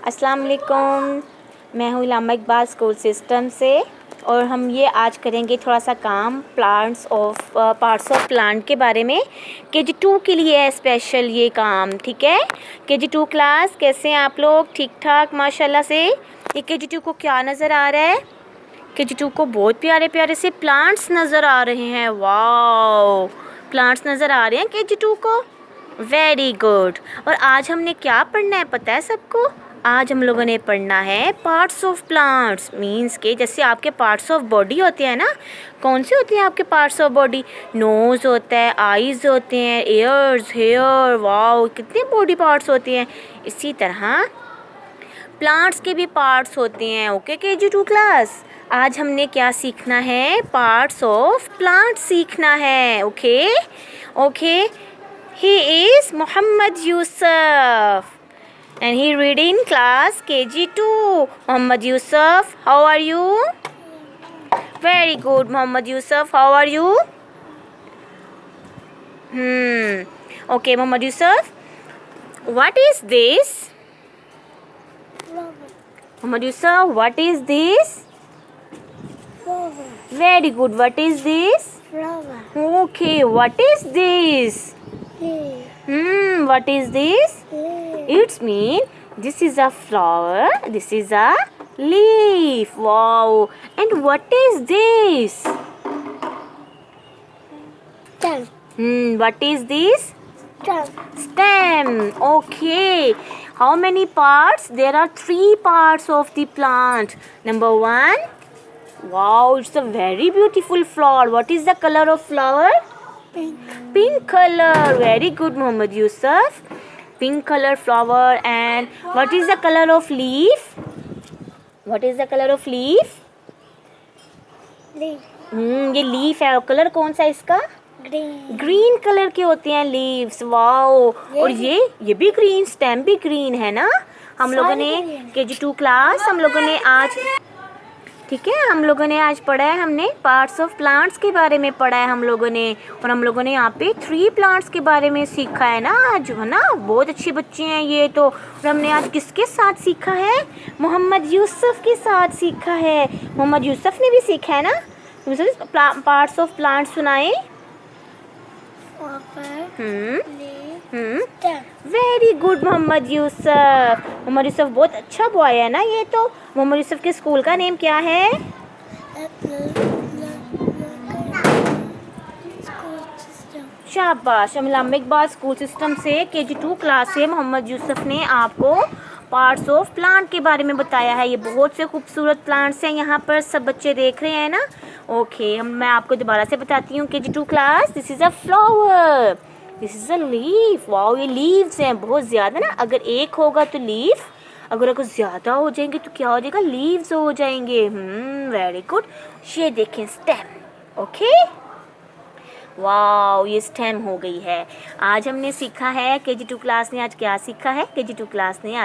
अस्सलाम वालेकुम। मैं हूँ इलामा इकबाल स्कूल सिस्टम से और हम ये आज करेंगे थोड़ा सा काम पार्ट्स ऑफ प्लांट के बारे में। KG2 के लिए है स्पेशल ये काम, ठीक है। KG2 क्लास, कैसे हैं आप लोग? ठीक ठाक माशाल्लाह से। ये KG2 को क्या नज़र आ रहा है? KG2 को बहुत प्यारे प्यारे से प्लांट्स नज़र आ रहे हैं। वाओ, प्लांट्स नज़र आ रहे हैं KG2 को। Very good. और आज हमने क्या पढ़ना है पता है सबको? आज हम लोगों ने पढ़ना है पार्ट्स ऑफ प्लांट्स। मीन्स के जैसे आपके पार्ट्स ऑफ बॉडी होते हैं ना, कौन से होते हैं आपके पार्ट्स ऑफ बॉडी? नोज़ होता है, आईज़ होते हैं, एयर्स, हेयर। वाओ, कितने बॉडी पार्ट्स होते हैं। इसी तरह प्लांट्स के भी पार्ट्स होते हैं। ओके KG2 क्लास, आज हमने क्या सीखना है? पार्ट्स ऑफ प्लांट सीखना है। Okay okay. He is Mohammad Yusuf and he read in class KG2. Muhammad Yusuf, how are you? Very good, Muhammad Yusuf, how are you? Okay, Muhammad Yusuf, what is this? Flower. Muhammad Yusuf, what is this? Flower. Very good, what is this? Flower. Okay, what is this? Leaf. What is this? Leaf. It's mean this is a flower, this is a leaf. Wow. And what is this? Stem. What is this? Stem. Stem. Okay. How many parts? There are 3 parts of the plant. Number 1. Wow, it's a very beautiful flower. What is the color of flower? Pink. Pink color. Very good, Muhammad Yusuf. Pink color flower. And what is the color of leaf? What is the color of leaf? Leaf. ये leaf है। Colour कौन सा इसका? Green. Green colour के होते हैं leaves. Wow. और ये भी ग्रीन, स्टेम भी ग्रीन है ना। हम लोगों ने KG2 क्लास हम लोगों ने आज, ठीक है, हम लोगों ने आज पढ़ा है, हमने पार्ट्स ऑफ प्लांट्स के बारे में पढ़ा है हम लोगों ने। और हम लोगों ने यहाँ पे 3 प्लांट्स के बारे में सीखा है ना आज, है ना। बहुत अच्छे बच्चे हैं ये तो। और हमने आज किसके साथ सीखा है? मोहम्मद यूसुफ के साथ सीखा है। मोहम्मद यूसुफ ने भी सीखा है ना। पार्ट्स ऑफ प्लांट्स सुनाए। Flower. Leaf. Stem. Very good Mohammad Yusuf. Mohammad Yusuf बहुत अच्छा बॉय है ना ये तो। मोहम्मद यूसुफ के स्कूल का नेम क्या है? School system. शाबाश। इलामा इकबाल स्कूल सिस्टम से KG2 क्लास से मोहम्मद यूसुफ ने आपको पार्ट्स ऑफ प्लांट के बारे में बताया है। ये बहुत से खूबसूरत प्लांट्स हैं, यहाँ पर सब बच्चे देख रहे हैं ना। ओके, मैं आपको दोबारा से बताती हूँ। KG2 class, this is a flower, this is a leaf. Wow, ये लीव्स हैं बहुत ज़्यादा ना। अगर एक होगा तो लीफ, अगर ज़्यादा हो जाएंगे तो क्या हो जाएगा? लीव्स हो जाएंगे। Very good. ये देखें स्टेम। ओके, वाओ, ये स्टेम हो गई है। आज हमने सीखा है, KG2 क्लास ने आज क्या सीखा है? KG2 क्लास ने आज